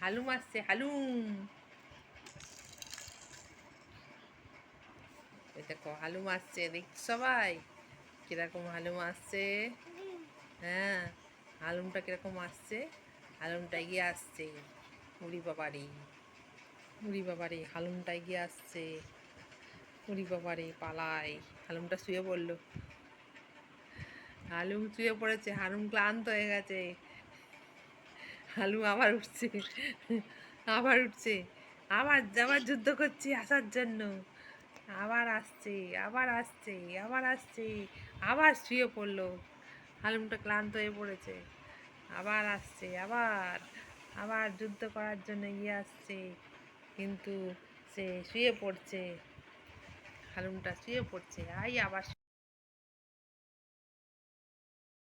হালুম আসছে, হালুম। এই দেখো হালুম আসছে, দেখছো সবাই কিরকম হালুম আসছে। হ্যাঁ, হালুমটা কিরকম আসছে, হালুমটা এগিয়ে আসছে। উড়ি বাবারি, উড়ি বাবারি, হালুমটা এগিয়ে আসছে। উড়ি বাবারি, পালাই। হালুমটা শুয়ে পড়লো, হালুম শুয়ে পড়েছে, হালুম ক্লান্ত হয়ে গেছে। হালুম আবার উঠছে, আবার উঠছে, আবার আবার যুদ্ধ করছে আসার জন্য। আবার আসছে, আবার আসছে, আবার আসছে, আবার শুয়ে পড়লো। হালুমটা ক্লান্ত হয়ে পড়েছে, আবার আসছে, আবার আবার যুদ্ধ করার জন্য এগিয়ে আসছে, কিন্তু সে শুয়ে পড়ছে। হালুমটা শুয়ে পড়ছে, আবার